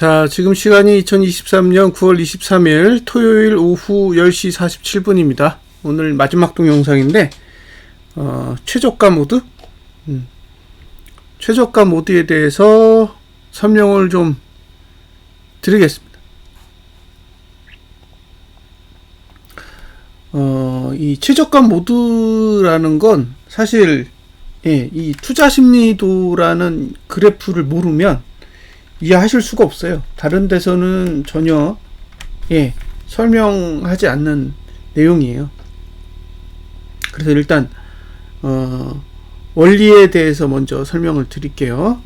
자, 지금 시간이 2023년 9월 23일 토요일 오후 10시 47분입니다. 오늘 마지막 동영상인데 최저가 모드? 최저가 모드에 대해서 설명을 좀 드리겠습니다. 이 최저가 모드라는 건 사실 이 투자 심리도라는 그래프를 모르면 이해하실 수가 없어요. 다른 데서는 전혀 설명하지 않는 내용이에요. 그래서 일단 원리에 대해서 먼저 설명을 드릴게요.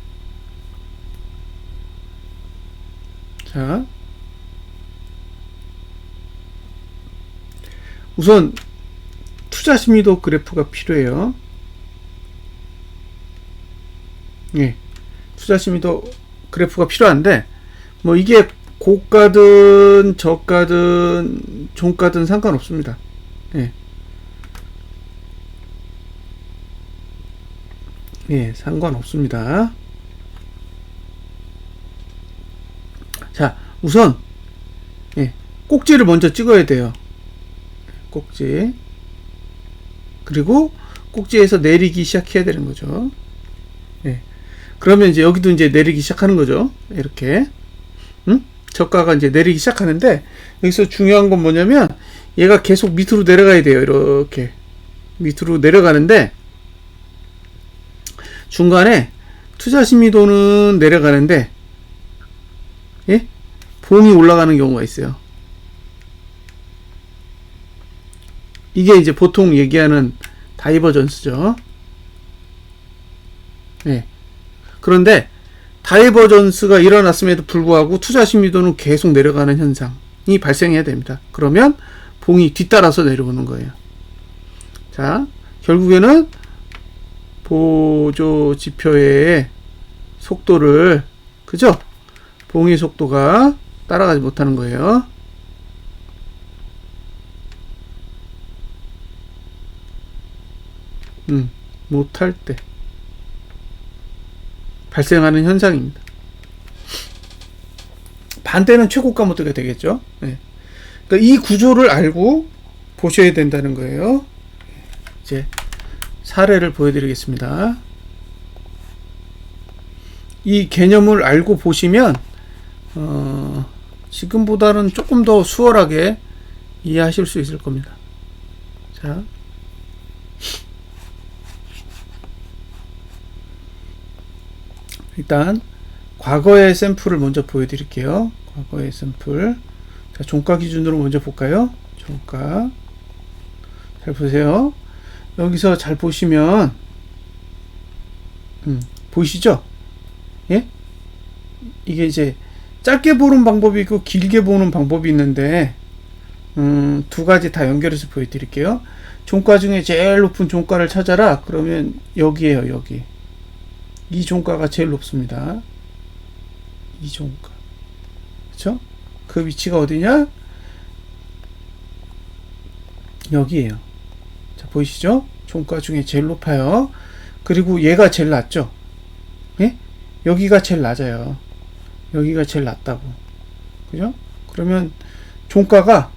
자, 우선 투자 심리도 그래프가 필요해요. 투자 심리도 그래프가 필요한데 뭐 이게 고가든 저가든 종가든 상관없습니다. 상관없습니다. 자, 우선 꼭지를 먼저 찍어야 돼요. 꼭지. 그리고 꼭지에서 내리기 시작해야 되는 거죠. 그러면 이제 여기도 이제 내리기 시작하는 거죠. 이렇게. 저가가 이제 내리기 시작하는데, 여기서 중요한 건 뭐냐면, 얘가 계속 밑으로 내려가야 돼요. 이렇게. 밑으로 내려가는데, 중간에 투자 심리도는 내려가는데, 봉이 올라가는 경우가 있어요. 이게 이제 보통 얘기하는 다이버전스죠. 그런데 다이버전스가 일어났음에도 불구하고 투자 심리도는 계속 내려가는 현상이 발생해야 됩니다. 그러면 봉이 뒤따라서 내려오는 거예요. 자, 결국에는 보조 지표의 속도를, 그죠? 봉의 속도가 따라가지 못하는 거예요. 못할 때 발생하는 현상입니다. 반대는 최고가 모드가 되겠죠. 그러니까 이 구조를 알고 보셔야 된다는 거예요. 이제 사례를 보여드리겠습니다. 이 개념을 알고 보시면 지금보다는 조금 더 수월하게 이해하실 수 있을 겁니다. 자, 일단 과거의 샘플을 먼저 보여드릴게요. 과거의 샘플. 자, 종가 기준으로 먼저 볼까요? 종가. 잘 보세요. 여기서 잘 보시면 보이시죠? 이게 이제 짧게 보는 방법이 있고 길게 보는 방법이 있는데 두 가지 다 연결해서 보여드릴게요. 종가 중에 제일 높은 종가를 찾아라. 그러면 여기에요. 여기. 이 종가가 제일 높습니다. 이 종가. 그쵸? 그 위치가 어디냐? 여기에요. 자, 보이시죠? 종가 중에 제일 높아요. 그리고 얘가 제일 낮죠? 여기가 제일 낮아요. 여기가 제일 낮다고. 그죠? 그러면 종가가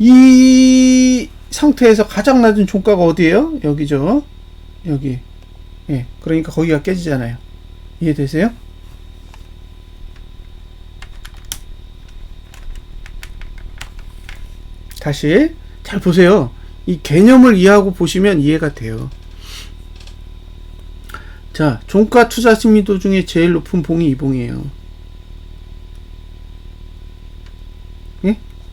이 상태에서 가장 낮은 종가가 어디예요? 여기죠? 여기. 그러니까 거기가 깨지잖아요. 이해되세요? 다시 잘 보세요. 이 개념을 이해하고 보시면 이해가 돼요. 자, 종가 투자 심리도 중에 제일 높은 봉이 이 봉이에요.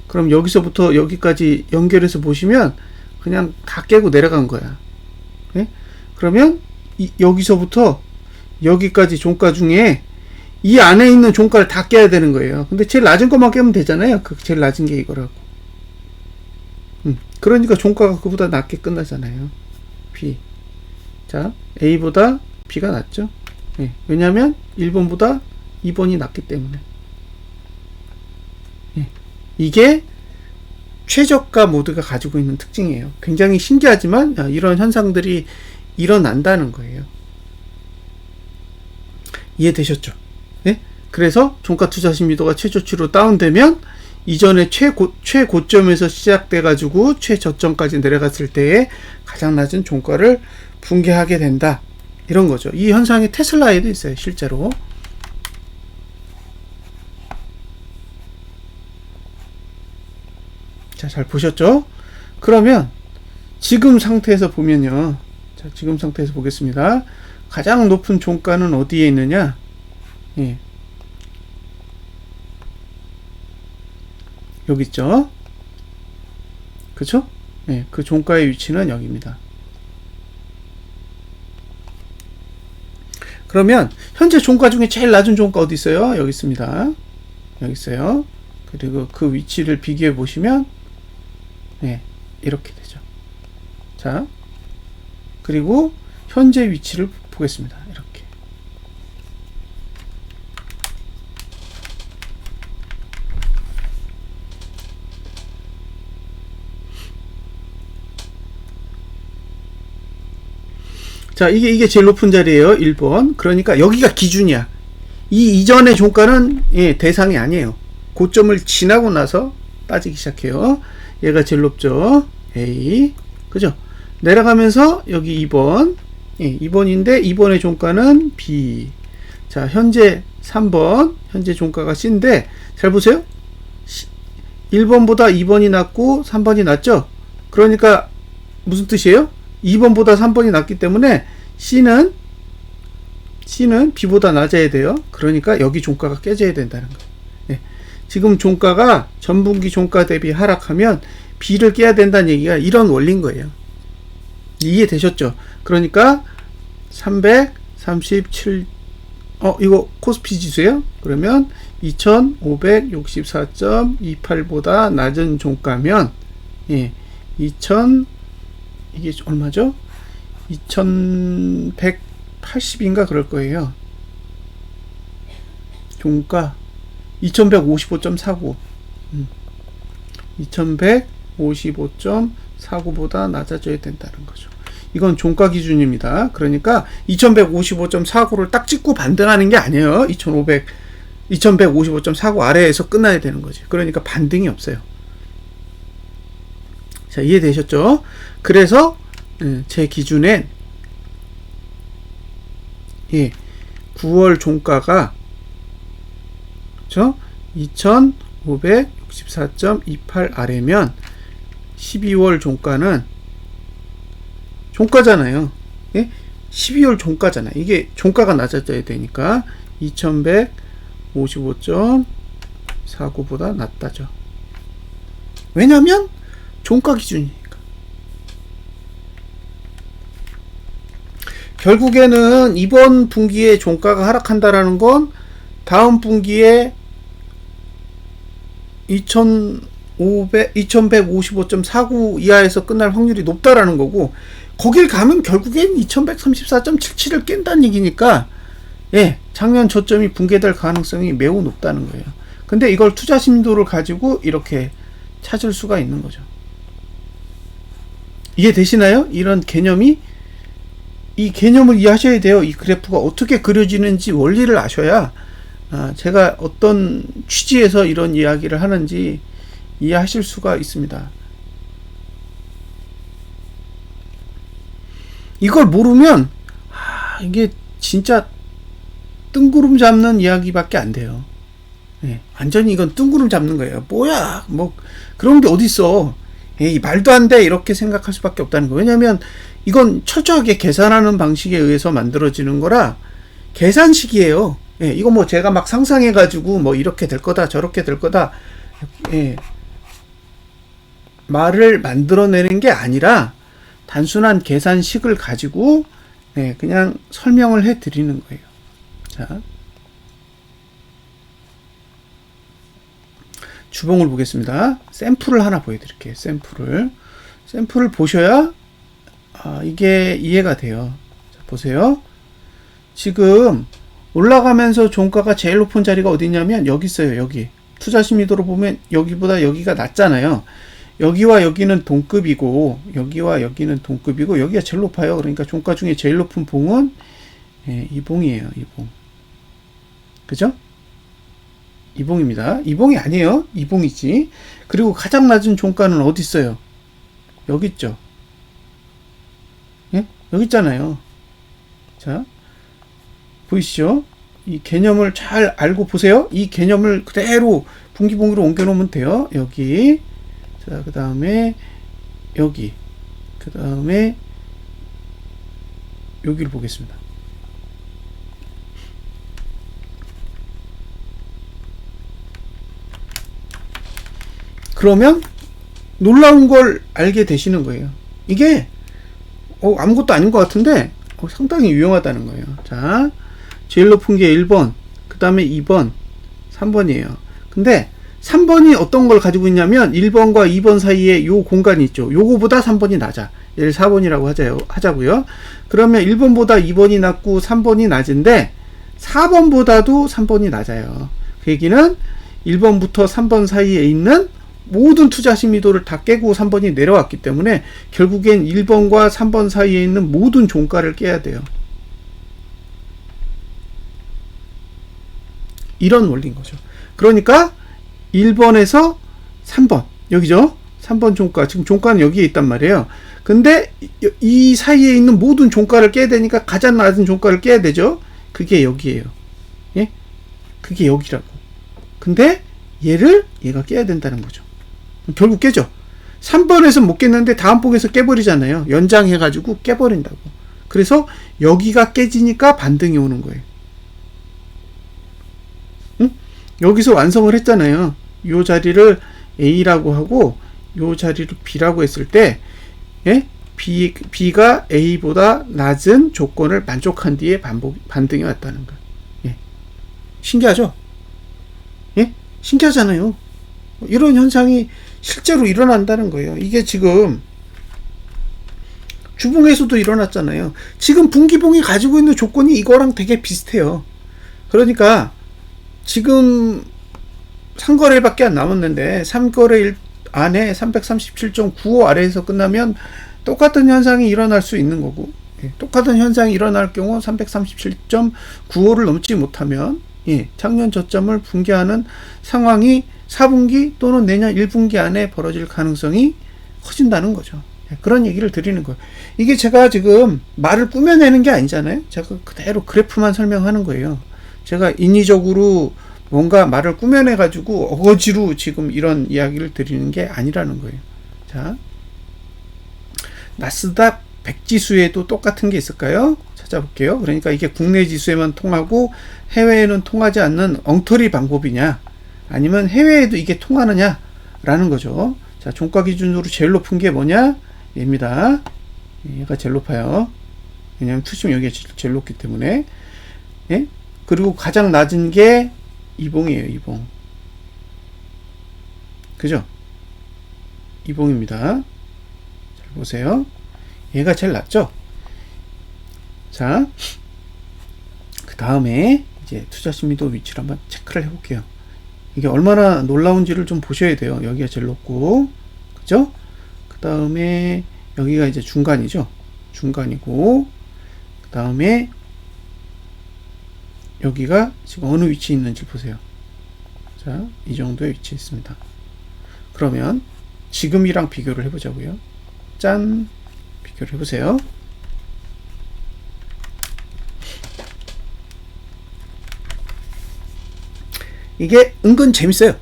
그럼 여기서부터 여기까지 연결해서 보시면 그냥 다 깨고 내려간 거야. 그러면 여기서부터 여기까지 종가 중에 이 안에 있는 종가를 다 깨야 되는 거예요. 근데 제일 낮은 것만 깨면 되잖아요. 그 제일 낮은 게 이거라고. 그러니까 종가가 그보다 낮게 끝나잖아요. B. 자, A보다 B가 낮죠. 왜냐하면 1번보다 2번이 낮기 때문에. 이게 최저가 모드가 가지고 있는 특징이에요. 굉장히 신기하지만 이런 현상들이 일어난다는 거예요. 이해되셨죠? 그래서 종가 투자 신비도가 최저치로 다운되면 이전에 최고점에서 시작돼가지고 최저점까지 내려갔을 때에 가장 낮은 종가를 붕괴하게 된다. 이런 거죠. 이 현상이 테슬라에도 있어요, 실제로. 자, 잘 보셨죠? 그러면 지금 상태에서 보면요. 자, 지금 상태에서 보겠습니다. 가장 높은 종가는 어디에 있느냐? 예. 여기 있죠? 그쵸? 예, 그 종가의 위치는 여기입니다. 그러면 현재 종가 중에 제일 낮은 종가 어디 있어요? 여기 있습니다. 여기 있어요. 그리고 그 위치를 비교해 보시면 예, 이렇게 되죠. 자, 그리고 현재 위치를 보겠습니다. 이렇게. 자, 이게 제일 높은 자리예요. 1번. 그러니까 여기가 기준이야. 이 이전의 종가는 예, 대상이 아니에요. 고점을 지나고 나서 빠지기 시작해요. 얘가 제일 높죠. A. 그죠? 내려가면서 여기 2번. 예, 2번인데 2번의 종가는 B. 자, 현재 3번. 현재 종가가 C인데 잘 보세요. 1번보다 2번이 낮고 3번이 낮죠? 그러니까 무슨 뜻이에요? 2번보다 3번이 낮기 때문에 C는 B보다 낮아야 돼요. 그러니까 여기 종가가 깨져야 된다는 거예요. 예. 지금 종가가 전분기 종가 대비 하락하면 B를 깨야 된다는 얘기가 이런 원리인 거예요. 이해되셨죠? 그러니까 337 이거 코스피 지수예요? 그러면 2564.28보다 낮은 종가면 예, 이게 얼마죠? 2180인가 그럴 거예요. 종가 2155.49 2155.49보다 낮아져야 된다는 거죠. 이건 종가 기준입니다. 그러니까 2155.49를 딱 찍고 반등하는 게 아니에요. 2155.49 아래에서 끝나야 되는 거지. 그러니까 반등이 없어요. 자, 이해되셨죠? 그래서 제 기준엔 예, 9월 종가가 그렇죠? 2564.28 아래면 12월 종가는 종가잖아요. 예? 12월 종가잖아요. 이게 종가가 낮아져야 되니까 2155.49보다 낮다죠. 왜냐면 종가 기준이니까. 결국에는 이번 분기에 종가가 하락한다라는 건 다음 분기에 2155.49 이하에서 끝날 확률이 높다라는 거고, 거길 가면 결국엔 2134.77을 깬다는 얘기니까 예, 작년 저점이 붕괴될 가능성이 매우 높다는 거예요. 근데 이걸 투자 심도를 가지고 이렇게 찾을 수가 있는 거죠. 이해되시나요? 이런 개념이, 이 개념을 이해하셔야 돼요. 이 그래프가 어떻게 그려지는지 원리를 아셔야 제가 어떤 취지에서 이런 이야기를 하는지 이해하실 수가 있습니다. 이걸 모르면 이게 진짜 뜬구름 잡는 이야기밖에 안 돼요. 예, 완전히 이건 뜬구름 잡는 거예요. 뭐야, 뭐 그런 게 어딨어. 에이, 말도 안 돼, 이렇게 생각할 수밖에 없다는 거예요. 왜냐하면 이건 철저하게 계산하는 방식에 의해서 만들어지는 거라 계산식이에요. 예, 이거 뭐 제가 막 상상해가지고 뭐 이렇게 될 거다 저렇게 될 거다 예, 말을 만들어내는 게 아니라 단순한 계산식을 가지고 예, 그냥 설명을 해 드리는 거예요. 자, 주봉을 보겠습니다. 샘플을 하나 보여드릴게요. 샘플을 보셔야 이게 이해가 돼요. 자, 보세요. 지금 올라가면서 종가가 제일 높은 자리가 어디 있냐면 여기 있어요. 여기 투자 심리도로 보면 여기보다 여기가 낮잖아요. 여기와 여기는 동급이고 여기와 여기는 동급이고 여기가 제일 높아요. 그러니까 종가 중에 제일 높은 봉은 예, 이 봉이에요. 이 봉. 그죠? 이봉입니다. 이봉이 아니에요. 이봉이지. 그리고 가장 낮은 종가는 어디 있어요? 여기 있죠. 예? 여기 있잖아요. 자, 보이시죠? 이 개념을 잘 알고 보세요. 이 개념을 그대로 분기봉으로 옮겨 놓으면 돼요. 여기. 자, 그 다음에 여기. 그 다음에 여기를 보겠습니다. 그러면 놀라운 걸 알게 되시는 거예요. 이게 아무것도 아닌 것 같은데 상당히 유용하다는 거예요. 자, 제일 높은 게 1번, 그 다음에 2번, 3번이에요. 근데 3번이 어떤 걸 가지고 있냐면 1번과 2번 사이에 요 공간이 있죠. 요거보다 3번이 낮아. 얘를 4번이라고 하자고요. 그러면 1번보다 2번이 낮고 3번이 낮은데 4번보다도 3번이 낮아요. 그 얘기는 1번부터 3번 사이에 있는 모든 투자 심의도를 다 깨고 3번이 내려왔기 때문에 결국엔 1번과 3번 사이에 있는 모든 종가를 깨야 돼요. 이런 원리인 거죠. 그러니까 1번에서 3번, 여기죠? 3번 종가, 지금 종가는 여기에 있단 말이에요. 근데 이 사이에 있는 모든 종가를 깨야 되니까 가장 낮은 종가를 깨야 되죠? 그게 여기에요. 예? 그게 여기라고. 근데 얘가 깨야 된다는 거죠. 결국 깨죠. 3번에서 못 깼는데 다음 봉에서 깨버리잖아요. 연장해가지고 깨버린다고. 그래서 여기가 깨지니까 반등이 오는 거예요. 응? 여기서 완성을 했잖아요. 이 자리를 A라고 하고 이 자리를 B라고 했을 때 예? B가 A보다 낮은 조건을 만족한 뒤에 반등이 왔다는 거예요. 예. 신기하죠? 예? 신기하잖아요. 이런 현상이 실제로 일어난다는 거예요. 이게 지금 주봉에서도 일어났잖아요. 지금 분기봉이 가지고 있는 조건이 이거랑 되게 비슷해요. 그러니까 지금 3거래일밖에 안 남았는데 3거래일 안에 337.95 아래에서 끝나면 똑같은 현상이 일어날 수 있는 거고, 똑같은 현상이 일어날 경우 337.95를 넘지 못하면 작년 저점을 붕괴하는 상황이 4분기 또는 내년 1분기 안에 벌어질 가능성이 커진다는 거죠. 그런 얘기를 드리는 거예요. 이게 제가 지금 말을 꾸며내는 게 아니잖아요. 제가 그대로 그래프만 설명하는 거예요. 제가 인위적으로 뭔가 말을 꾸며내가지고 어거지로 지금 이런 이야기를 드리는 게 아니라는 거예요. 자, 나스닥 100지수에도 똑같은 게 있을까요? 찾아볼게요. 그러니까 이게 국내 지수에만 통하고 해외에는 통하지 않는 엉터리 방법이냐, 아니면 해외에도 이게 통하느냐 라는 거죠. 자, 종가 기준으로 제일 높은 게 뭐냐? 얘입니다. 얘가 제일 높아요. 왜냐하면 투심 여기가 제일 높기 때문에. 예? 그리고 가장 낮은 게 이봉이에요. 이봉. 그죠? 이봉입니다. 잘 보세요. 얘가 제일 낮죠? 자, 그 다음에 이제 투자 심리도 위치를 한번 체크를 해볼게요. 이게 얼마나 놀라운지를 좀 보셔야 돼요. 여기가 제일 높고, 그죠? 그 다음에 여기가 이제 중간이죠. 중간이고, 그 다음에 여기가 지금 어느 위치에 있는지 보세요. 자, 이 정도의 위치에 있습니다. 그러면 지금이랑 비교를 해보자고요. 짠! 비교를 해보세요. 이게 은근 재밌어요.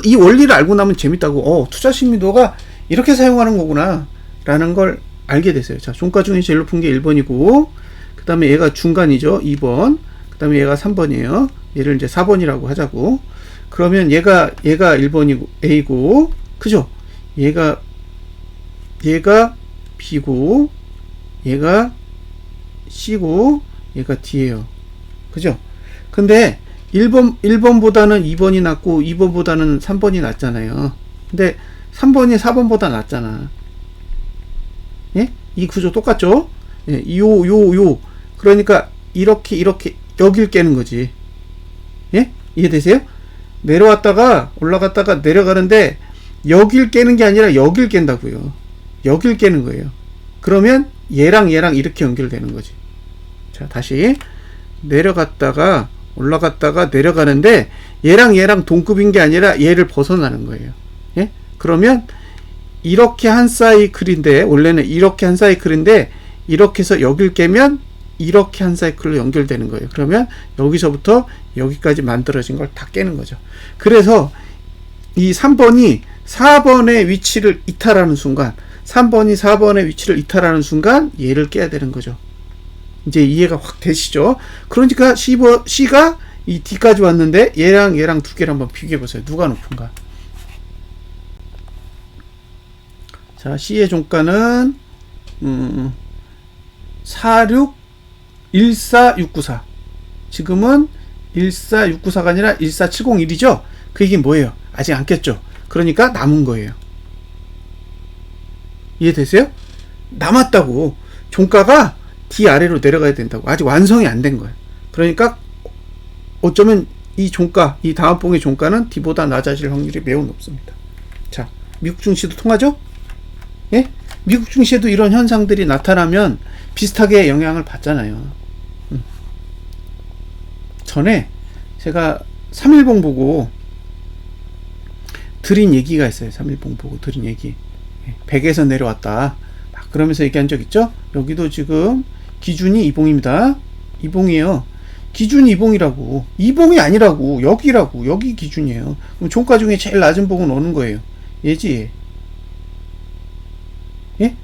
이 원리를 알고 나면 재밌다고. 투자 심리도가 이렇게 사용하는 거구나 라는 걸 알게 됐어요. 자, 종가 중에 제일 높은 게 1번이고, 그 다음에 얘가 중간이죠. 2번. 그 다음에 얘가 3번이에요. 얘를 이제 4번이라고 하자고. 그러면 얘가 1번이고, A고, 그죠? 얘가 B고, 얘가 C고, 얘가 D예요. 그죠? 근데 1번보다는 2번이 낫고 2번보다는 3번이 낫잖아요. 근데 3번이 4번보다 낫잖아. 예? 이 구조 똑같죠? 예, 그러니까 이렇게 여길 깨는 거지. 예? 이해되세요? 내려왔다가 올라갔다가 내려가는데 여길 깨는 게 아니라 여길 깬다고요. 여길 깨는 거예요. 그러면 얘랑 이렇게 연결되는 거지. 자, 다시 내려갔다가 올라갔다가 내려가는데 얘랑 동급인 게 아니라 얘를 벗어나는 거예요. 예? 그러면 이렇게 한 사이클인데, 원래는 이렇게 한 사이클인데 이렇게 해서 여길 깨면 이렇게 한 사이클로 연결되는 거예요. 그러면 여기서부터 여기까지 만들어진 걸 다 깨는 거죠. 그래서 이 3번이 4번의 위치를 이탈하는 순간, 3번이 4번의 위치를 이탈하는 순간 얘를 깨야 되는 거죠. 이제 이해가 확 되시죠? 그러니까 C가 이 D까지 왔는데 얘랑 두 개를 한번 비교해 보세요. 누가 높은가? 자, C의 종가는 14694. 지금은 14694가 아니라 14701이죠? 그 얘기는 뭐예요? 아직 안 깼죠? 그러니까 남은 거예요. 이해되세요? 남았다고. 종가가 D 아래로 내려가야 된다고. 아직 완성이 안 된 거예요. 그러니까 어쩌면 이 종가, 이 다음 봉의 종가는 D보다 낮아질 확률이 매우 높습니다. 자, 미국 증시도 통하죠? 예? 미국 증시에도 이런 현상들이 나타나면 비슷하게 영향을 받잖아요. 전에 제가 3일봉 보고 드린 얘기가 있어요. 3일봉 보고 드린 얘기. 100에서 내려왔다. 막 그러면서 얘기한 적 있죠? 여기도 지금 기준이 이봉입니다. 이봉이에요. 기준이 이봉이라고. 이봉이 아니라고. 여기라고. 여기 기준이에요. 그럼 종가 중에 제일 낮은 봉은 어느 거예요? 얘지. 예?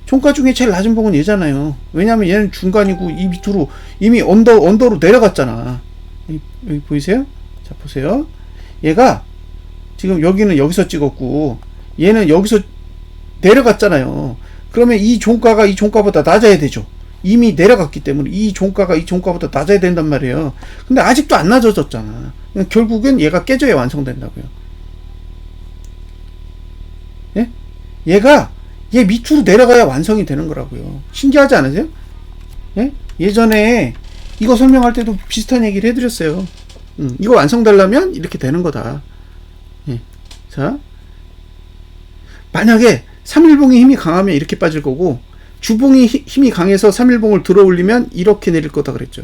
종가 중에 제일 낮은 봉은 얘잖아요. 왜냐면 얘는 중간이고 이 밑으로 이미 언더로 내려갔잖아. 여기 보이세요? 자, 보세요. 얘가 지금 여기는 여기서 찍었고 얘는 여기서 내려갔잖아요. 그러면 이 종가가 이 종가보다 낮아야 되죠. 이미 내려갔기 때문에 이 종가가 이 종가보다 낮아야 된단 말이에요. 근데 아직도 안 낮아졌잖아. 결국엔 얘가 깨져야 완성된다고요. 예? 얘 밑으로 내려가야 완성이 되는 거라고요. 신기하지 않으세요? 예? 예전에 이거 설명할 때도 비슷한 얘기를 해드렸어요. 이거 완성되려면 이렇게 되는 거다. 예. 자, 만약에 3일봉이 힘이 강하면 이렇게 빠질 거고, 주봉이 힘이 강해서 3일봉을 들어 올리면 이렇게 내릴 거다 그랬죠.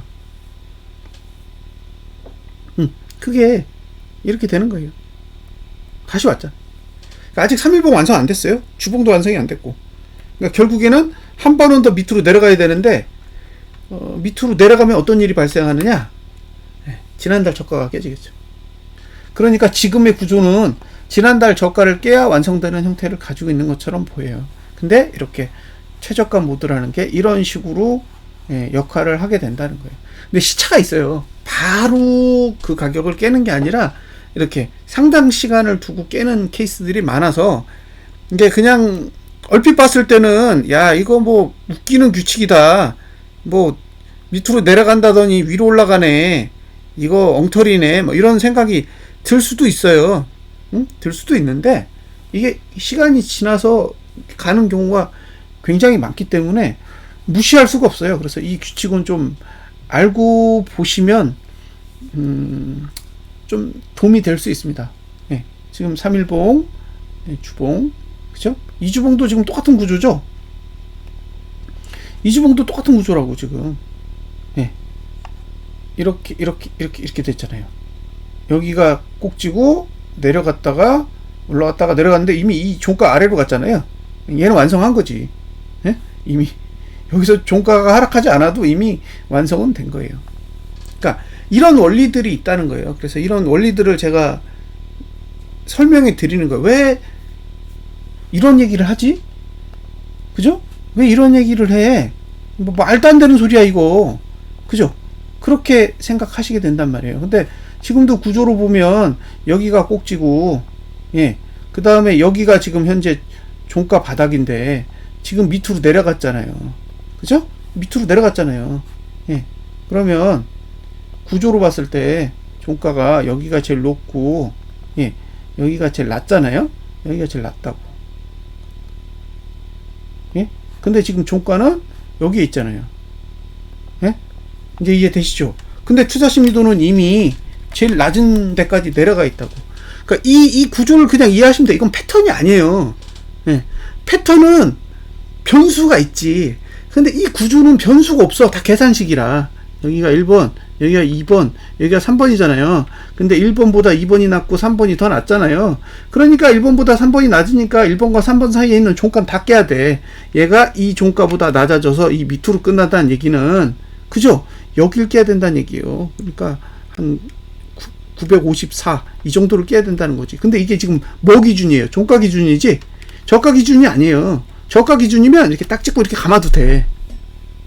그게 이렇게 되는 거예요. 다시 왔잖아. 그러니까 아직 3일봉 완성 안 됐어요. 주봉도 완성이 안 됐고. 그러니까 결국에는 한 번은 더 밑으로 내려가야 되는데, 밑으로 내려가면 어떤 일이 발생하느냐? 지난달 저가가 깨지겠죠. 그러니까 지금의 구조는 지난달 저가를 깨야 완성되는 형태를 가지고 있는 것처럼 보여요. 근데 이렇게 최저가 모드라는 게 이런 식으로 역할을 하게 된다는 거예요. 근데 시차가 있어요. 바로 그 가격을 깨는 게 아니라 이렇게 상당 시간을 두고 깨는 케이스들이 많아서, 이게 그냥 얼핏 봤을 때는 야, 이거 뭐 웃기는 규칙이다, 뭐 밑으로 내려간다더니 위로 올라가네, 이거 엉터리네, 뭐 이런 생각이 들 수도 있어요. 들 수도 있는데 이게 시간이 지나서 가는 경우가 굉장히 많기 때문에 무시할 수가 없어요. 그래서 이 규칙은 좀 알고 보시면 좀 도움이 될 수 있습니다. 네, 지금 3일봉, 주봉, 그죠? 이주봉도 지금 똑같은 구조죠? 이주봉도 똑같은 구조라고 지금. 네, 이렇게 됐잖아요. 여기가 꼭지고 내려갔다가 올라갔다가 내려갔는데 이미 이 종가 아래로 갔잖아요. 얘는 완성한 거지. 네? 이미 여기서 종가가 하락하지 않아도 이미 완성은 된 거예요. 그러니까 이런 원리들이 있다는 거예요. 그래서 이런 원리들을 제가 설명해 드리는 거예요. 왜 이런 얘기를 하지? 그죠? 왜 이런 얘기를 해? 뭐 말도 안 되는 소리야 이거. 그죠? 그렇게 생각하시게 된단 말이에요. 근데 지금도 구조로 보면 여기가 꼭지고, 예, 그 다음에 여기가 지금 현재 종가 바닥인데 지금 밑으로 내려갔잖아요. 그죠? 밑으로 내려갔잖아요. 예, 그러면 구조로 봤을 때 종가가 여기가 제일 높고, 예, 여기가 제일 낮잖아요. 여기가 제일 낮다고. 예? 근데 지금 종가는 여기에 있잖아요. 예? 이제 이해되시죠? 근데 투자심리도는 이미 제일 낮은 데까지 내려가 있다고. 그러니까 이 구조를 그냥 이해하시면 돼. 이건 패턴이 아니에요. 예. 패턴은 변수가 있지. 근데 이 구조는 변수가 없어. 다 계산식이라. 여기가 1번, 여기가 2번, 여기가 3번이잖아요. 근데 1번보다 2번이 낮고 3번이 더 낮잖아요. 그러니까 1번보다 3번이 낮으니까 1번과 3번 사이에 있는 종가는 다 깨야 돼. 얘가 이 종가보다 낮아져서 이 밑으로 끝난다는 얘기는, 그죠? 여길 깨야 된다는 얘기예요. 그러니까 한 954, 이 정도를 깨야 된다는 거지. 근데 이게 지금 뭐 기준이에요? 종가 기준이지? 저가 기준이 아니에요. 저가 기준이면 이렇게 딱 찍고 이렇게 감아도 돼.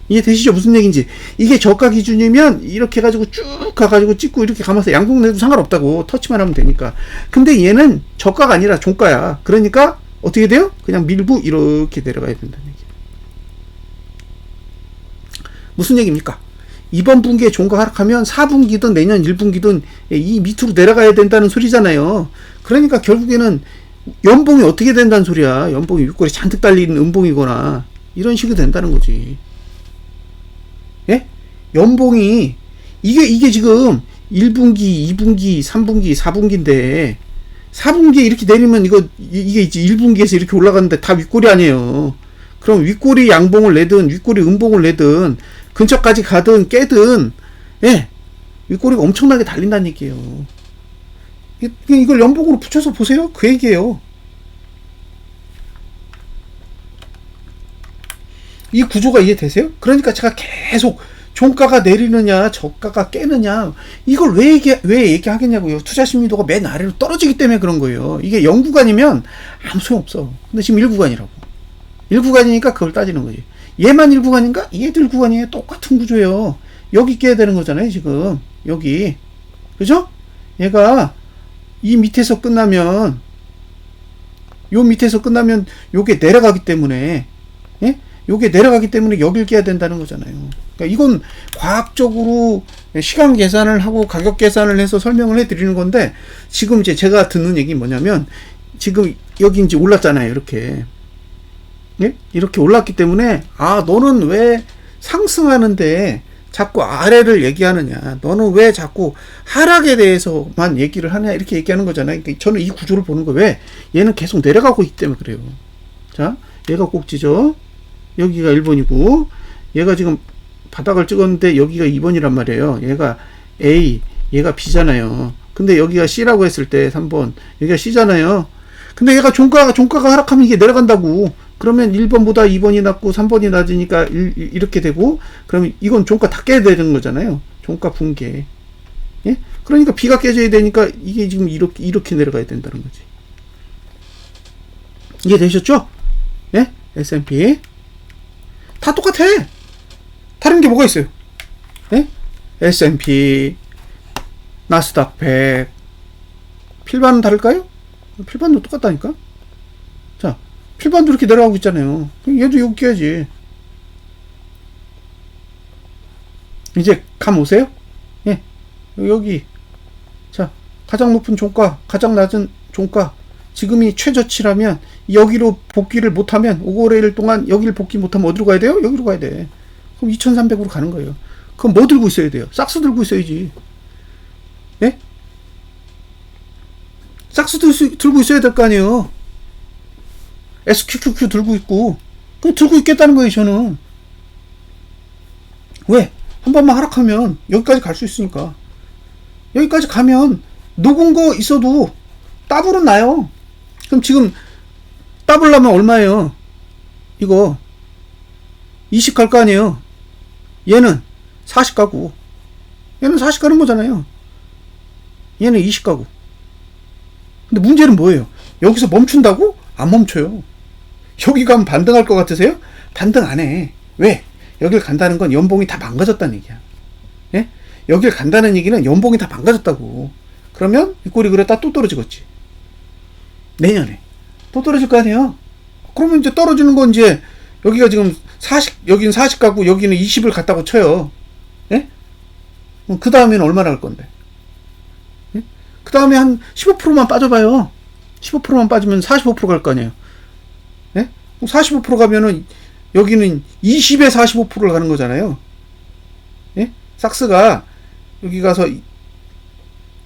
이해되시죠? 무슨 얘기인지. 이게 저가 기준이면 이렇게 해가지고 쭉 가가지고 찍고 이렇게 감아서 양봉 내도 상관없다고. 터치만 하면 되니까. 근데 얘는 저가가 아니라 종가야. 그러니까 어떻게 돼요? 그냥 밀고 이렇게 내려가야 된다는 얘기야. 무슨 얘기입니까? 이번 분기에 종가 하락하면 4분기든 내년 1분기든 이 밑으로 내려가야 된다는 소리잖아요. 그러니까 결국에는 연봉이 어떻게 된다는 소리야. 연봉이 윗골이 잔뜩 달린 음봉이거나 이런 식이 된다는 거지. 예? 연봉이 이게 지금 1분기, 2분기, 3분기, 4분기인데 4분기에 이렇게 내리면 이게 이제 1분기에서 이렇게 올라가는데 다 윗골이 아니에요. 그럼 윗골이 양봉을 내든 윗골이 음봉을 내든 근처까지 가든 깨든 예, 윗골이가 엄청나게 달린다는 얘기예요. 이걸 연봉으로 붙여서 보세요. 그 얘기예요. 이 구조가 이해되세요? 그러니까 제가 계속 종가가 내리느냐 저가가 깨느냐 이걸 왜 얘기하겠냐고요. 투자 심리도가 맨 아래로 떨어지기 때문에 그런 거예요. 이게 0구간이면 아무 소용없어. 근데 지금 1구간이라고. 1구간이니까 그걸 따지는 거지. 얘만 1구간인가? 얘도 1구간이에요. 똑같은 구조예요. 여기 깨야 되는 거잖아요. 지금 여기. 그죠? 얘가 이 밑에서 끝나면 요 밑에서 끝나면 요게 내려가기 때문에 예? 요게 내려가기 때문에 여길 깨야 된다는 거잖아요. 그러니까 이건 과학적으로 시간 계산을 하고 가격 계산을 해서 설명을 해 드리는 건데 지금 이제 제가 듣는 얘기 뭐냐면 지금 여기 이제 올랐잖아요. 이렇게. 예? 이렇게 올랐기 때문에 아 너는 왜 상승하는데 자꾸 아래를 얘기하느냐, 너는 왜 자꾸 하락에 대해서만 얘기를 하냐 이렇게 얘기하는 거잖아요. 그러니까 저는 이 구조를 보는 거예요. 왜? 얘는 계속 내려가고 있기 때문에 그래요. 자, 얘가 꼭지죠. 여기가 1번이고 얘가 지금 바닥을 찍었는데 여기가 2번이란 말이에요. 얘가 A, 얘가 B잖아요. 근데 여기가 C라고 했을 때 3번, 여기가 C잖아요. 근데 얘가 종가가 하락하면 이게 내려간다고. 그러면 1번보다 2번이 낮고 3번이 낮으니까 이렇게 되고, 그러면 이건 종가 다 깨야 되는 거잖아요. 종가 붕괴. 예? 그러니까 B가 깨져야 되니까 이게 지금 이렇게 내려가야 된다는 거지. 이해되셨죠? 예? S&P. 다 똑같아. 다른 게 뭐가 있어요? 예? S&P, 나스닥 100. 필반은 다를까요? 필반도 똑같다니까? 자, 필반도 이렇게 내려가고 있잖아요. 얘도 여기 껴야지. 이제 감 오세요? 예. 여기. 자, 가장 높은 종가, 가장 낮은 종가. 지금이 최저치라면 여기로 복귀를 못하면 5거래일 동안 여기를 복귀 못하면 어디로 가야 돼요? 여기로 가야 돼. 그럼 2300으로 가는 거예요. 그럼 뭐 들고 있어야 돼요? 싹스 들고 있어야지. 예? 싹스 들고 있어야 될 거 아니에요. SQQQ 들고 있고. 그냥 들고 있겠다는 거예요, 저는. 왜? 한 번만 하락하면 여기까지 갈 수 있으니까. 여기까지 가면 녹은 거 있어도 더블은 나요. 그럼 지금 더블 나면 얼마예요? 이거 20 갈 거 아니에요. 얘는 40 가고 얘는 40 가는 거잖아요. 얘는 20 가고. 근데 문제는 뭐예요? 여기서 멈춘다고? 안 멈춰요. 여기 가면 반등할 것 같으세요? 반등 안 해. 왜? 여길 간다는 건 연봉이 다 망가졌다는 얘기야. 예? 여길 간다는 얘기는 연봉이 다 망가졌다고. 그러면 이 꼴이 그랬다 또 떨어지겠지. 내년에 또 떨어질 거 아니에요. 그러면 이제 떨어지는 건 이제 여기가 지금 40, 여기는 40 가고 여기는 20을 갔다고 쳐요. 예? 그 다음에는 얼마나 갈 건데? 예? 그 다음에 한 15%만 빠져봐요. 15%만 빠지면 45% 갈 거 아니에요. 예? 45% 가면은 여기는 20에 45%를 가는 거잖아요. 예? 삭스가 여기 가서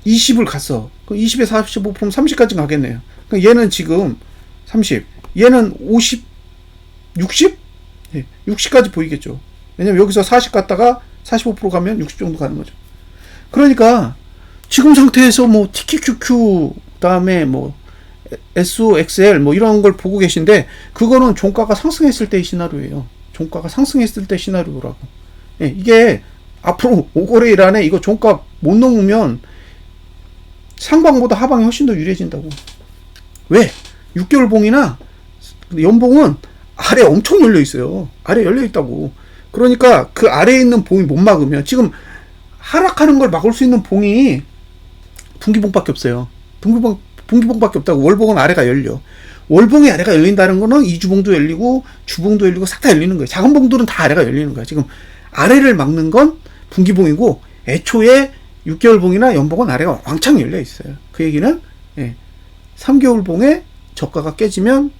20을 갔어. 그럼 20에 45%면 30까지 가겠네요. 그럼 얘는 지금 30, 얘는 50, 60? 예, 60까지 보이겠죠. 왜냐면 여기서 40 갔다가 45% 가면 60 정도 가는 거죠. 그러니까 지금 상태에서 뭐 TQQQ 그다음에 뭐 SOXL 뭐 이런 걸 보고 계신데 그거는 종가가 상승했을 때의 시나리오예요. 종가가 상승했을 때 시나리오라고. 예, 이게 앞으로 5거래일 안에 이거 종가 못 넘으면 상방보다 하방이 훨씬 더 유리해진다고. 왜? 6개월 봉이나 연봉은 아래 엄청 열려 있어요. 아래 열려 있다고. 그러니까 그 아래에 있는 봉이 못 막으면 지금 하락하는 걸 막을 수 있는 봉이 분기봉밖에 없어요. 분기봉밖에 없다고. 월봉은 아래가 열려. 월봉이 아래가 열린다는 거는 이주봉도 열리고 주봉도 열리고 싹 다 열리는 거예요. 작은 봉들은 다 아래가 열리는 거야. 지금 아래를 막는 건 분기봉이고 애초에 6개월 봉이나 연봉은 아래가 왕창 열려 있어요. 그 얘기는 3개월 봉에 저가가 깨지면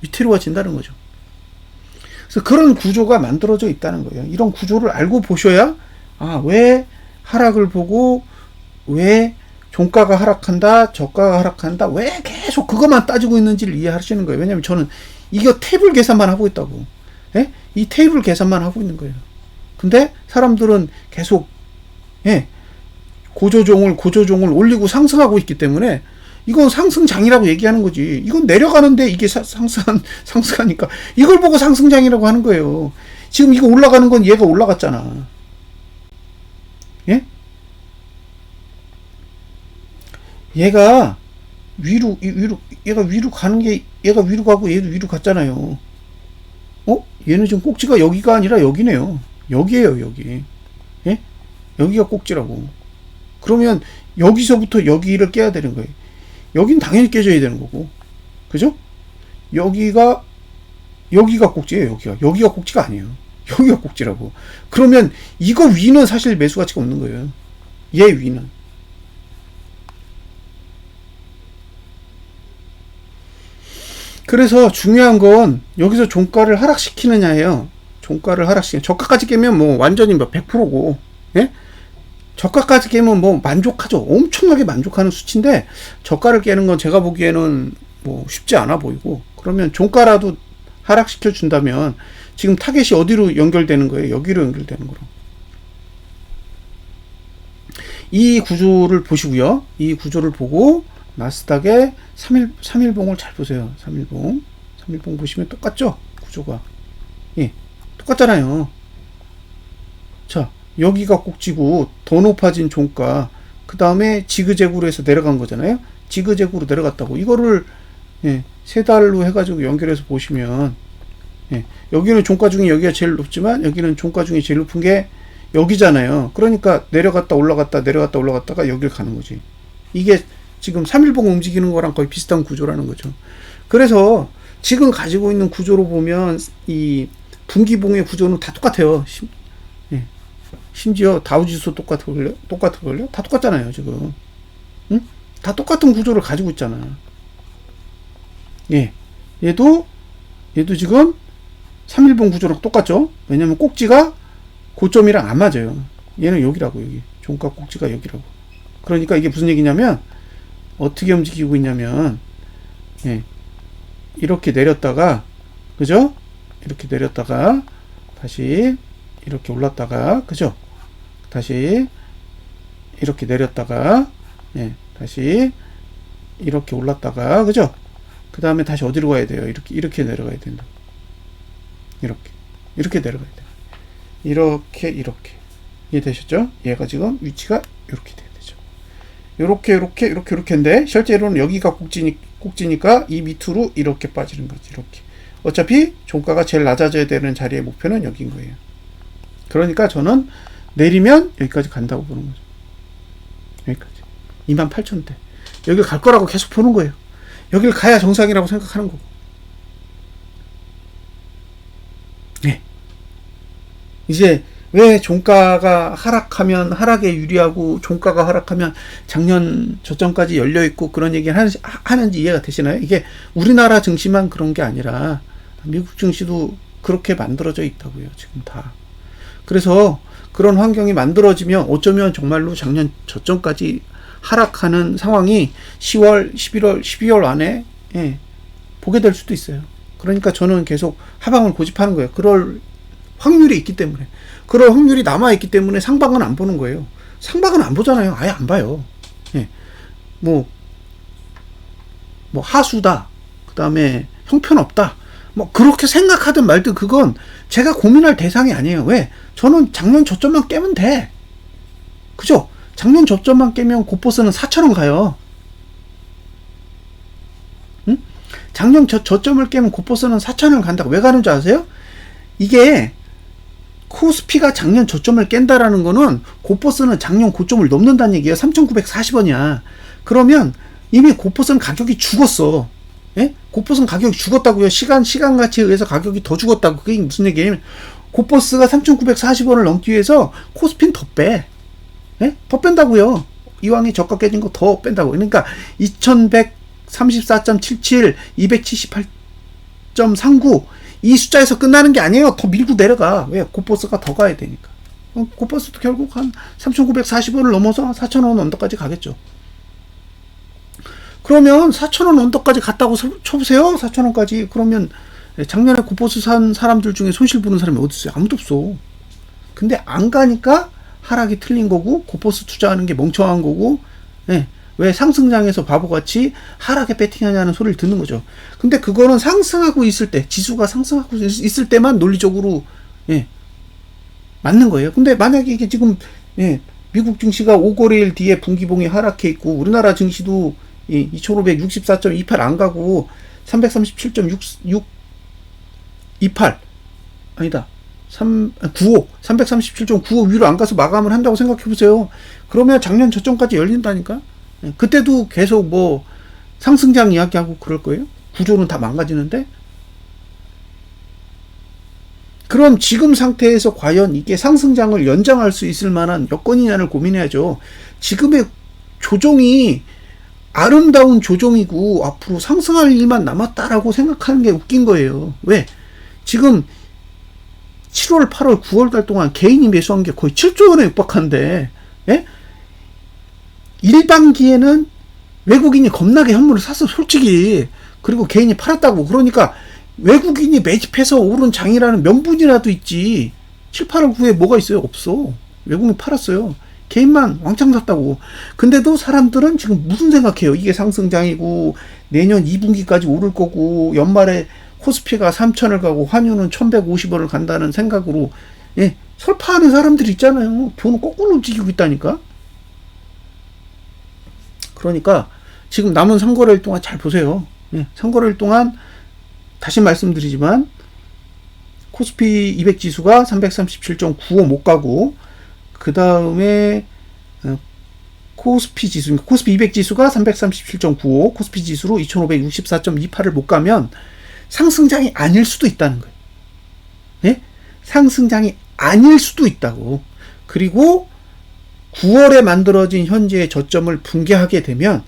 위태로워진다는 거죠. 그래서 그런 구조가 만들어져 있다는 거예요. 이런 구조를 알고 보셔야 왜 하락을 보고 왜 종가가 하락한다, 저가가 하락한다, 왜 계속 그것만 따지고 있는지를 이해하시는 거예요. 왜냐면 저는 이거 테이블 계산만 하고 있다고. 이 테이블 계산만 하고 있는 거예요. 근데 사람들은 계속 고조종을 올리고 상승하고 있기 때문에 이건 상승장이라고 얘기하는 거지. 이건 내려가는데 이게 상승하니까 이걸 보고 상승장이라고 하는 거예요. 지금 이거 올라가는 건 얘가 올라갔잖아. 얘가 얘가 위로 가는 게 얘가 위로 가고 얘도 위로 갔잖아요. 얘는 지금 꼭지가 여기가 아니라 여기네요. 여기에요, 여기. 여기가 꼭지라고. 그러면 여기서부터 여기를 깨야 되는 거예요. 여긴 당연히 깨져야 되는 거고. 그죠? 여기가 꼭지예요, 여기가 꼭지가 아니에요. 여기가 꼭지라고. 그러면 이거 위는 사실 매수 가치가 없는 거예요. 얘 위는. 그래서 중요한 건 여기서 종가를 하락시키느냐예요. 종가를 하락시키는. 저가까지 깨면 뭐 완전히 100%고, 저가까지 깨면 뭐 만족하죠. 엄청나게 만족하는 수치인데 저가를 깨는 건 제가 보기에는 뭐 쉽지 않아 보이고, 그러면 종가라도 하락시켜 준다면 지금 타겟이 어디로 연결되는 거예요? 여기로 연결되는 거로. 이 구조를 보시고요. 이 구조를 보고 나스닥의 3일봉을 잘 보세요. 3일봉 보시면 똑같죠? 구조가. 똑같잖아요. 자, 여기가 꼭지고 더 높아진 종가, 그 다음에 지그재그로 해서 내려간 거잖아요. 지그재그로 내려갔다고. 이거를 세 달로 해가지고 연결해서 보시면 여기는 종가 중에 여기가 제일 높지만 여기는 종가 중에 제일 높은 게 여기잖아요. 그러니까 내려갔다 올라갔다가 여길 가는 거지. 이게 지금 3일봉 움직이는 거랑 거의 비슷한 구조라는 거죠. 그래서 지금 가지고 있는 구조로 보면 이 분기봉의 구조는 다 똑같아요. 심지어 다우지수 똑같을걸요? 다 똑같잖아요, 지금. 다 똑같은 구조를 가지고 있잖아. 얘도 지금 3일봉 구조랑 똑같죠? 왜냐면 꼭지가 고점이랑 안 맞아요. 얘는 여기라고, 여기. 종가 꼭지가 여기라고. 그러니까 이게 무슨 얘기냐면, 어떻게 움직이고 있냐면, 이렇게 내렸다가, 그죠? 이렇게 내렸다가, 다시, 이렇게 올랐다가, 그죠? 다시, 이렇게 내렸다가, 다시, 이렇게 올랐다가, 그죠? 그 다음에 다시 어디로 가야 돼요? 이렇게 내려가야 된다. 이렇게 내려가야 돼요. 이렇게. 이해되셨죠? 얘가 지금 위치가 이렇게 돼야 되죠. 이렇게인데, 실제로는 여기가 꼭지니까 이 밑으로 이렇게 빠지는 거지. 이렇게. 어차피 종가가 제일 낮아져야 되는 자리의 목표는 여기인 거예요. 그러니까 저는 내리면 여기까지 간다고 보는 거죠. 여기까지. 28,000대. 여길 갈 거라고 계속 보는 거예요. 여길 가야 정상이라고 생각하는 거고. 이제 왜 종가가 하락하면 하락에 유리하고 종가가 하락하면 작년 저점까지 열려있고 그런 얘기를 하는지 이해가 되시나요? 이게 우리나라 증시만 그런 게 아니라 미국 증시도 그렇게 만들어져 있다고요, 지금 다. 그래서 그런 환경이 만들어지면 어쩌면 정말로 작년 저점까지 하락하는 상황이 10월, 11월, 12월 안에 보게 될 수도 있어요. 그러니까 저는 계속 하방을 고집하는 거예요. 그럴 확률이 있기 때문에. 그럴 확률이 남아있기 때문에 상방은 안 보는 거예요. 상박은 안 보잖아요. 아예 안 봐요. 예. 뭐 하수다. 그 다음에 형편없다. 뭐 그렇게 생각하든 말든 그건 제가 고민할 대상이 아니에요. 왜? 저는 작년 저점만 깨면 돼. 그죠? 작년 저점만 깨면 고포스는 4,000원 가요. 응? 작년 저점을 깨면 고포스는 4,000원 간다고. 왜 가는 줄 아세요? 이게 코스피가 작년 저점을 깬다라는 거는 고포스는 작년 고점을 넘는다는 얘기예요. 3,940원이야. 그러면 이미 고포스는 가격이 죽었어. 예? 고포스는 가격이 죽었다고요. 시간 가치에 의해서 가격이 더 죽었다고. 그게 무슨 얘기예요? 고포스가 3,940원을 넘기 위해서 코스피는 더 빼. 예? 더 뺀다고요. 이왕이 저가 깨진 거 더 뺀다고. 그러니까 2134.77, 278.39 이 숫자에서 끝나는 게 아니에요. 더 밀고 내려가. 왜? 고포스가 더 가야 되니까. 고포스도 결국 한 3,940원을 넘어서 4,000원 언더까지 가겠죠. 그러면 4,000원 언더까지 갔다고 쳐보세요. 4,000원까지. 그러면 작년에 고포스 산 사람들 중에 손실 보는 사람이 어디 있어요? 아무도 없어. 근데 안 가니까 하락이 틀린 거고, 고포스 투자하는 게 멍청한 거고, 예. 왜 상승장에서 바보같이 하락에 배팅하냐는 소리를 듣는 거죠. 근데 그거는 상승하고 있을 때, 지수가 상승하고 있을 때만 논리적으로, 예, 맞는 거예요. 근데 만약에 이게 지금, 예, 미국 증시가 5거래일 뒤에 분기봉이 하락해 있고, 우리나라 증시도 2564.28 안 가고, 337.628, 아니다. 337.95 위로 안 가서 마감을 한다고 생각해 보세요. 그러면 작년 저점까지 열린다니까? 그때도 계속 뭐 상승장 이야기하고 그럴 거예요? 구조는 다 망가지는데? 그럼 지금 상태에서 과연 이게 상승장을 연장할 수 있을 만한 여건이냐를 고민해야죠. 지금의 조정이 아름다운 조정이고 앞으로 상승할 일만 남았다라고 생각하는 게 웃긴 거예요. 왜? 지금 7월, 8월, 9월달 동안 개인이 매수한 게 거의 7조 원에 육박한데, 예? 1반기에는 외국인이 겁나게 현물을 샀어, 솔직히. 그리고 개인이 팔았다고. 그러니까 외국인이 매집해서 오른 장이라는 명분이라도 있지. 7, 8월, 9에 뭐가 있어요? 없어. 외국인이 팔았어요. 개인만 왕창 샀다고. 근데도 사람들은 지금 무슨 생각해요? 이게 상승장이고 내년 2분기까지 오를 거고 연말에 코스피가 3,000을 가고 환율은 1,150원을 간다는 생각으로, 예, 설파하는 사람들이 있잖아요. 돈은 거꾸로 움직이고 있다니까. 그러니까 지금 남은 3거래일 동안 잘 보세요. 예, 3거래일 동안 다시 말씀드리지만 코스피 200 지수가 337.95 못 가고, 그 다음에 코스피 지수, 코스피 200 지수가 337.95, 코스피 지수로 2,564.28을 못 가면 상승장이 아닐 수도 있다는 거예요. 예? 상승장이 아닐 수도 있다고. 그리고 9월에 만들어진 현재의 저점을 붕괴하게 되면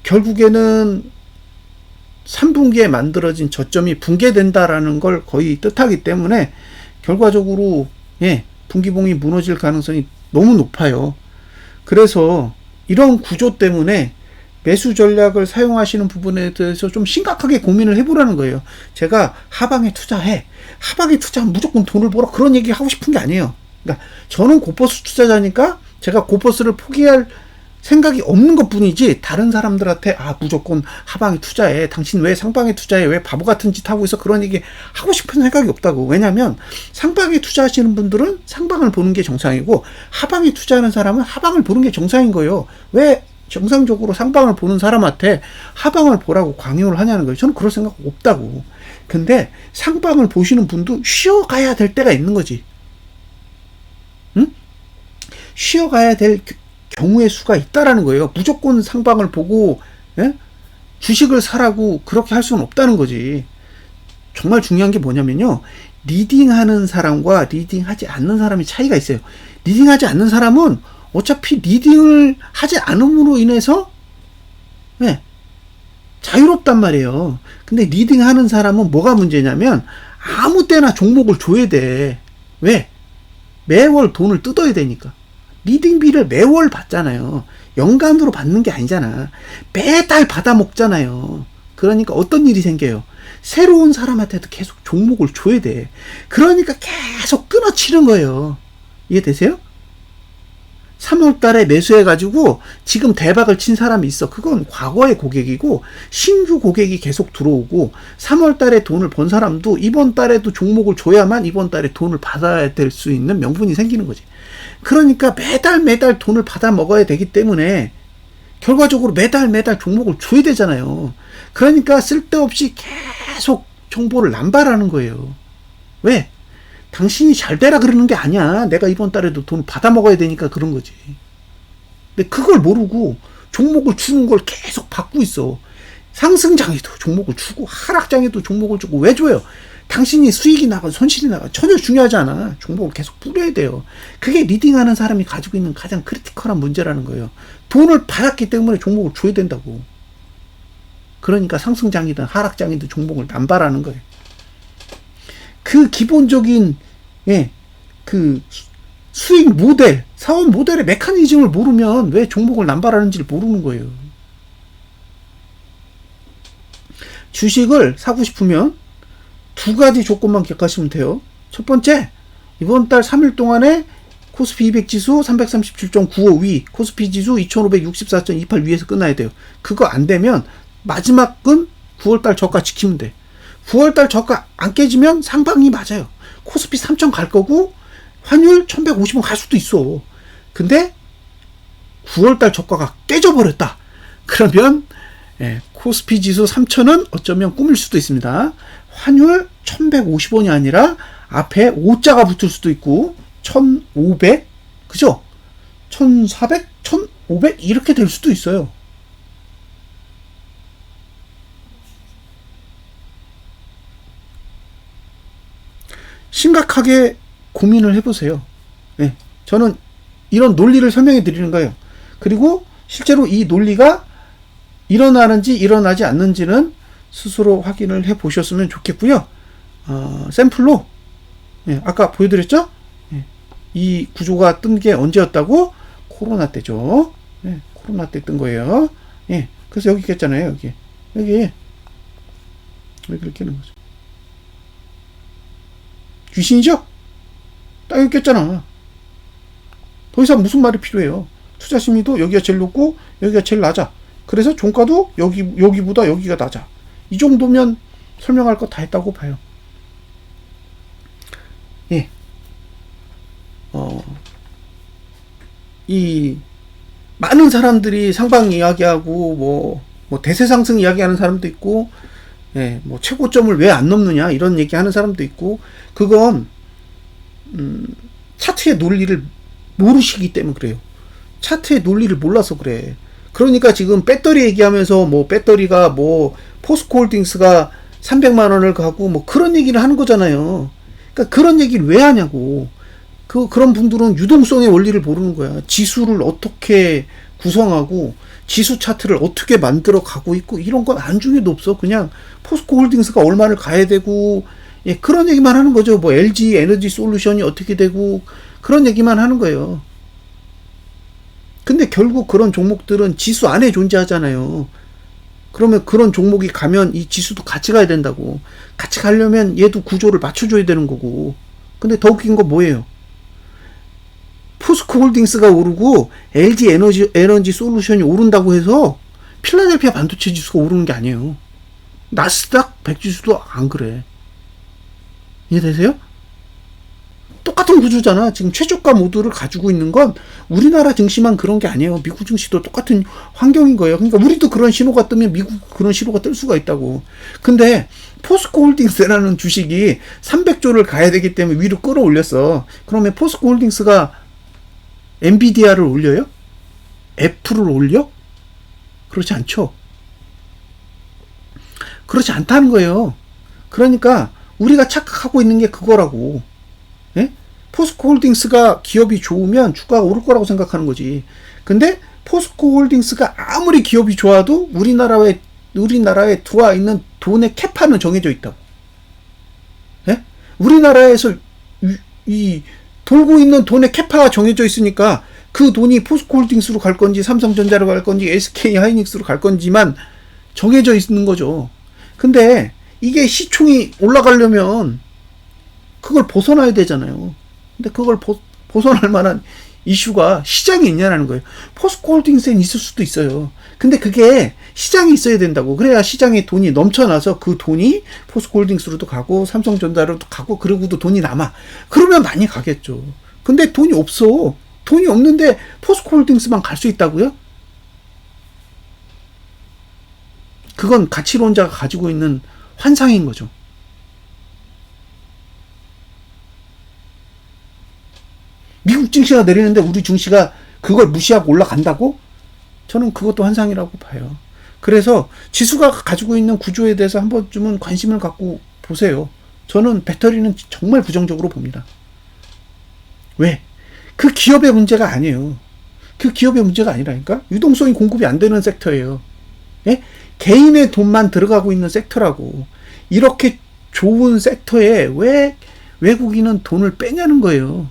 결국에는 3분기에 만들어진 저점이 붕괴된다라는 걸 거의 뜻하기 때문에 결과적으로, 예, 분기봉이 무너질 가능성이 너무 높아요. 그래서 이런 구조 때문에 매수 전략을 사용하시는 부분에 대해서 좀 심각하게 고민을 해보라는 거예요. 제가 하방에 투자해. 하방에 투자하면 무조건 돈을 벌어. 그런 얘기 하고 싶은 게 아니에요. 그러니까 저는 고퍼스 투자자니까 제가 고퍼스를 포기할 생각이 없는 것 뿐이지, 다른 사람들한테 무조건 하방에 투자해. 당신 왜 상방에 투자해? 왜 바보 같은 짓 하고 있어? 그런 얘기 하고 싶은 생각이 없다고. 왜냐면 상방에 투자하시는 분들은 상방을 보는 게 정상이고 하방에 투자하는 사람은 하방을 보는 게 정상인 거예요. 왜 정상적으로 상방을 보는 사람한테 하방을 보라고 강요를 하냐는 거예요. 저는 그럴 생각 없다고. 근데 상방을 보시는 분도 쉬어가야 될 때가 있는 거지. 응? 쉬어가야 될 경우의 수가 있다라는 거예요. 무조건 상방을 보고, 예? 주식을 사라고 그렇게 할 수는 없다는 거지. 정말 중요한 게 뭐냐면요, 리딩하는 사람과 리딩하지 않는 사람이 차이가 있어요. 리딩하지 않는 사람은 어차피 리딩을 하지 않음으로 인해서, 네, 자유롭단 말이에요. 근데 리딩하는 사람은 뭐가 문제냐면 아무 때나 종목을 줘야 돼. 왜? 매월 돈을 뜯어야 되니까. 리딩비를 매월 받잖아요. 연간으로 받는 게 아니잖아. 매달 받아 먹잖아요. 그러니까 어떤 일이 생겨요? 새로운 사람한테도 계속 종목을 줘야 돼. 그러니까 계속 끊어치는 거예요. 이해되세요? 3월 달에 매수해가지고 지금 대박을 친 사람이 있어. 그건 과거의 고객이고, 신규 고객이 계속 들어오고, 3월 달에 돈을 번 사람도 이번 달에도 종목을 줘야만 이번 달에 돈을 받아야 될 수 있는 명분이 생기는 거지. 그러니까 매달 돈을 받아 먹어야 되기 때문에 결과적으로 매달 종목을 줘야 되잖아요. 그러니까 쓸데없이 계속 정보를 남발하는 거예요. 왜? 당신이 잘 되라 그러는 게 아니야. 내가 이번 달에도 돈 받아 먹어야 되니까 그런 거지. 근데 그걸 모르고 종목을 주는 걸 계속 받고 있어. 상승장에도 종목을 주고 하락장에도 종목을 주고. 왜 줘요? 당신이 수익이 나가 손실이 나가 전혀 중요하지 않아. 종목을 계속 뿌려야 돼요. 그게 리딩하는 사람이 가지고 있는 가장 크리티컬한 문제라는 거예요. 돈을 받았기 때문에 종목을 줘야 된다고. 그러니까 상승장이든 하락장이든 종목을 남발하는 거예요. 그 기본적인 그 수익 모델, 사업 모델의 메커니즘을 모르면 왜 종목을 남발하는지를 모르는 거예요. 주식을 사고 싶으면 두 가지 조건만 기억하시면 돼요. 첫 번째, 이번 달 3일 동안에 코스피 200 지수 337.95 위, 코스피 지수 2564.28 위에서 끝나야 돼요. 그거 안 되면 마지막은 9월달 저가 지키면 돼. 9월달 저가 안 깨지면 상방이 맞아요. 코스피 3000 갈 거고 환율 1150원 갈 수도 있어. 근데 9월달 저가가 깨져버렸다. 그러면 코스피 지수 3000은 어쩌면 꿈일 수도 있습니다. 환율 1150원이 아니라 앞에 5자가 붙을 수도 있고 1500, 그죠? 1400, 1500 이렇게 될 수도 있어요. 심각하게 고민을 해보세요. 저는 이런 논리를 설명해 드리는 거예요. 그리고 실제로 이 논리가 일어나는지 일어나지 않는지는 스스로 확인을 해 보셨으면 좋겠고요. 샘플로 아까 보여드렸죠? 이 구조가 뜬 게 언제였다고? 코로나 때죠. 코로나 때 뜬 거예요. 그래서 여기 꼈잖아요. 여기 이렇게 끼는 거죠. 귀신이죠? 딱 여기 꼈잖아. 더 이상 무슨 말이 필요해요? 투자 심리도 여기가 제일 높고 여기가 제일 낮아. 그래서 종가도 여기보다 여기가 낮아. 이 정도면 설명할 거 다 했다고 봐요. 이 많은 사람들이 상방 이야기하고 뭐 대세 상승 이야기하는 사람도 있고, 뭐 최고점을 왜 안 넘느냐 이런 얘기하는 사람도 있고, 그건 차트의 논리를 모르시기 때문에 그래요. 차트의 논리를 몰라서 그래. 그러니까 지금 배터리 얘기하면서 뭐 배터리가 뭐 포스코홀딩스가 300만 원을 가고 뭐 그런 얘기를 하는 거잖아요. 그러니까 그런 얘기를 왜 하냐고. 그런 분들은 유동성의 원리를 모르는 거야. 지수를 어떻게 구성하고 지수 차트를 어떻게 만들어 가고 있고 이런 건 안중에도 없어. 그냥 포스코홀딩스가 얼마를 가야 되고 그런 얘기만 하는 거죠. 뭐 LG 에너지 솔루션이 어떻게 되고 그런 얘기만 하는 거예요. 근데 결국 그런 종목들은 지수 안에 존재하잖아요. 그러면 그런 종목이 가면 이 지수도 같이 가야 된다고. 같이 가려면 얘도 구조를 맞춰줘야 되는 거고. 근데 더 웃긴 거 뭐예요? 포스코홀딩스가 오르고 LG 에너지 솔루션이 오른다고 해서 필라델피아 반도체 지수가 오르는 게 아니에요. 나스닥 100 지수도 안 그래. 이해되세요? 똑같은 구조잖아. 지금 최저가 모드를 가지고 있는 건 우리나라 증시만 그런 게 아니에요. 미국 증시도 똑같은 환경인 거예요. 그러니까 우리도 그런 신호가 뜨면 미국 그런 신호가 뜰 수가 있다고. 근데 포스코홀딩스라는 주식이 300조를 가야 되기 때문에 위로 끌어올렸어. 그러면 포스코홀딩스가 엔비디아를 올려요? 애플을 올려? 그렇지 않죠. 그렇지 않다는 거예요. 그러니까 우리가 착각하고 있는 게 그거라고. 포스코홀딩스가 기업이 좋으면 주가가 오를 거라고 생각하는 거지. 근데 포스코홀딩스가 아무리 기업이 좋아도 우리나라에 들어와 있는 돈의 캐파는 정해져 있다고. 우리나라에서 이 돌고 있는 돈의 캐파가 정해져 있으니까 그 돈이 포스코홀딩스로 갈 건지 삼성전자로 갈 건지 SK 하이닉스로 갈 건지만 정해져 있는 거죠. 근데 이게 시총이 올라가려면 그걸 벗어나야 되잖아요. 근데 그걸 벗어날 만한 이슈가 시장에 있냐라는 거예요. 포스코홀딩스엔 있을 수도 있어요. 근데 그게 시장에 있어야 된다고. 그래야 시장에 돈이 넘쳐나서 그 돈이 포스코홀딩스로도 가고 삼성전자로도 가고 그러고도 돈이 남아. 그러면 많이 가겠죠. 근데 돈이 없어. 돈이 없는데 포스코홀딩스만 갈 수 있다고요? 그건 가치론자가 가지고 있는 환상인 거죠. 미국 증시가 내리는데 우리 증시가 그걸 무시하고 올라간다고? 저는 그것도 환상이라고 봐요. 그래서 지수가 가지고 있는 구조에 대해서 한 번쯤은 관심을 갖고 보세요. 저는 배터리는 정말 부정적으로 봅니다. 왜? 그 기업의 문제가 아니에요. 그 기업의 문제가 아니라니까? 유동성이 공급이 안 되는 섹터예요. 예? 개인의 돈만 들어가고 있는 섹터라고. 이렇게 좋은 섹터에 왜 외국인은 돈을 빼냐는 거예요.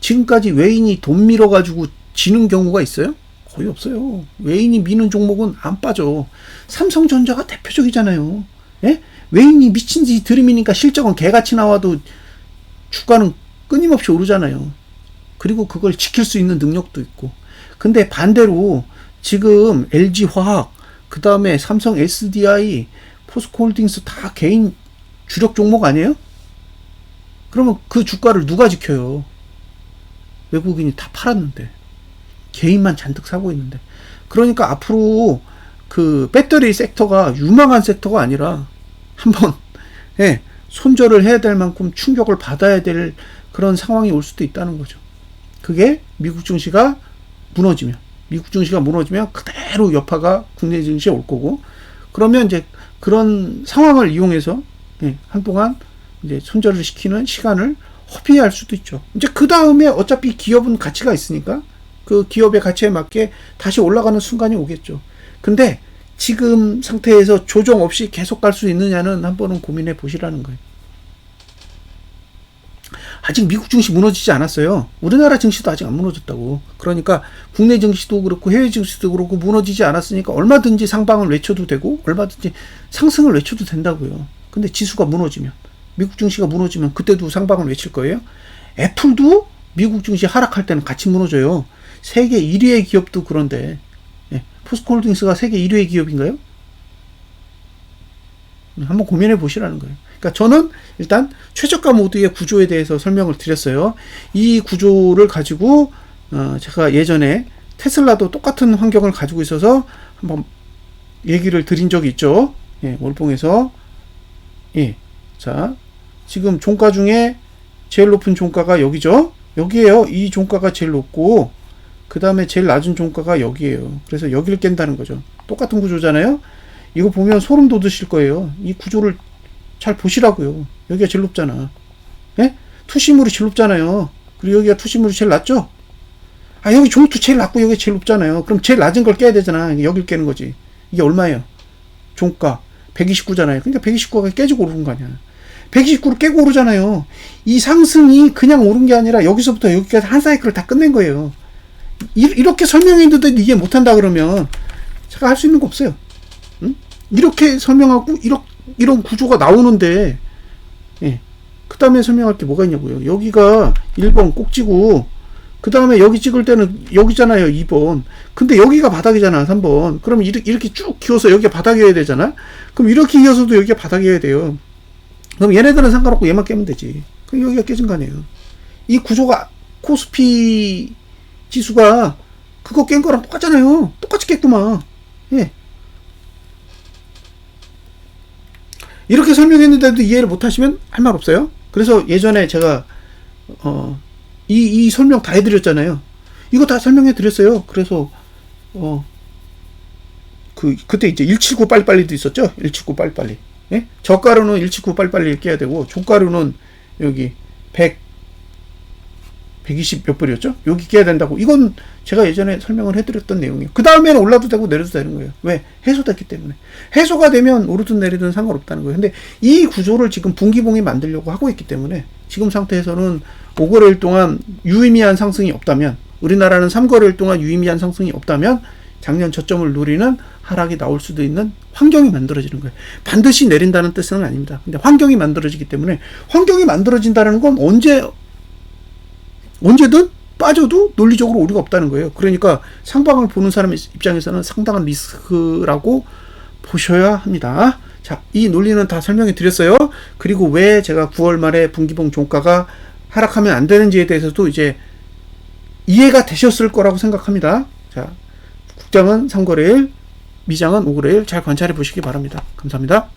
지금까지 외인이 돈 밀어가지고 지는 경우가 있어요? 거의 없어요. 외인이 미는 종목은 안 빠져. 삼성전자가 대표적이잖아요. 예? 외인이 미친듯이 들이미니까 실적은 개같이 나와도 주가는 끊임없이 오르잖아요. 그리고 그걸 지킬 수 있는 능력도 있고. 근데 반대로 지금 LG화학, 그 다음에 삼성 SDI, 포스코홀딩스 다 개인 주력 종목 아니에요? 그러면 그 주가를 누가 지켜요? 외국인이 다 팔았는데. 개인만 잔뜩 사고 있는데. 그러니까 앞으로 그 배터리 섹터가 유망한 섹터가 아니라 한번 손절을 해야 될 만큼 충격을 받아야 될 그런 상황이 올 수도 있다는 거죠. 그게 미국 증시가 무너지면 그대로 여파가 국내 증시에 올 거고, 그러면 이제 그런 상황을 이용해서 한동안 이제 손절을 시키는 시간을 허비할 수도 있죠. 이제 그 다음에 어차피 기업은 가치가 있으니까 그 기업의 가치에 맞게 다시 올라가는 순간이 오겠죠. 근데 지금 상태에서 조정 없이 계속 갈 수 있느냐는 한 번은 고민해 보시라는 거예요. 아직 미국 증시 무너지지 않았어요. 우리나라 증시도 아직 안 무너졌다고. 그러니까 국내 증시도 그렇고 해외 증시도 그렇고 무너지지 않았으니까 얼마든지 상방을 외쳐도 되고 얼마든지 상승을 외쳐도 된다고요. 근데 지수가 무너지면, 미국 증시가 무너지면 그때도 상방을 외칠 거예요. 애플도 미국 증시 하락할 때는 같이 무너져요. 세계 1위의 기업도 그런데 포스코홀딩스가 세계 1위의 기업인가요? 한번 고민해 보시라는 거예요. 그러니까 저는 일단 최저가 모드의 구조에 대해서 설명을 드렸어요. 이 구조를 가지고 제가 예전에 테슬라도 똑같은 환경을 가지고 있어서 한번 얘기를 드린 적이 있죠. 월봉에서. 자, 지금 종가 중에 제일 높은 종가가 여기죠. 여기에요. 이 종가가 제일 높고 그 다음에 제일 낮은 종가가 여기에요. 그래서 여기를 깬다는 거죠. 똑같은 구조잖아요. 이거 보면 소름 돋으실 거예요. 이 구조를 잘 보시라고요. 여기가 제일 높잖아. 투시물이 제일 높잖아요. 그리고 여기가 투시물이 제일 낮죠? 여기 종투 제일 낮고 여기 제일 높잖아요. 그럼 제일 낮은 걸 깨야 되잖아. 여길 깨는 거지. 이게 얼마예요? 종가 129잖아요. 그러니까 129가 깨지고 오르는 거 아니야. 129를 깨고 오르잖아요. 이 상승이 그냥 오른 게 아니라 여기서부터 여기까지 한 사이클을 다 끝낸 거예요. 이렇게 설명했는데도 이해 못한다 그러면 제가 할 수 있는 거 없어요. 응? 이렇게 설명하고 이런 구조가 나오는데 그 다음에 설명할 게 뭐가 있냐고요. 여기가 1번 꼭지고 그 다음에 여기 찍을 때는 여기잖아요. 2번. 근데 여기가 바닥이잖아. 3번. 그럼 이렇게 쭉 기어서 여기가 바닥이어야 되잖아. 그럼 이렇게 이어서도 여기가 바닥이어야 돼요. 그럼 얘네들은 상관없고 얘만 깨면 되지. 그럼 여기가 깨진 거 아니에요. 이 구조가 코스피 지수가 그거 깬 거랑 똑같잖아요. 똑같이 깼구만. 이렇게 설명했는데도 이해를 못 하시면 할 말 없어요. 그래서 예전에 제가 이 설명 다 해드렸잖아요. 이거 다 설명해 드렸어요. 그래서 그때 이제 179 빨리빨리도 있었죠. 179 빨리빨리. 저가로는 179 빨리빨리 깨야 되고 종가로는 여기 120 몇 불이었죠? 여기 깨야 된다고. 이건 제가 예전에 설명을 해드렸던 내용이에요. 그 다음에는 올라도 되고 내려도 되는 거예요. 왜? 해소됐기 때문에. 해소가 되면 오르든 내리든 상관없다는 거예요. 근데 이 구조를 지금 분기봉이 만들려고 하고 있기 때문에 지금 상태에서는 5거래일 동안 유의미한 상승이 없다면, 우리나라는 3거래일 동안 유의미한 상승이 없다면 작년 저점을 노리는 하락이 나올 수도 있는 환경이 만들어지는 거예요. 반드시 내린다는 뜻은 아닙니다. 근데 환경이 만들어지기 때문에, 환경이 만들어진다는 건 언제 언제든 빠져도 논리적으로 오류가 없다는 거예요. 그러니까 상방을 보는 사람의 입장에서는 상당한 리스크라고 보셔야 합니다. 자, 이 논리는 다 설명해 드렸어요. 그리고 왜 제가 9월 말에 분기봉 종가가 하락하면 안 되는지에 대해서도 이제 이해가 되셨을 거라고 생각합니다. 자, 국장은 3거래일, 미장은 5거래일 잘 관찰해 보시기 바랍니다. 감사합니다.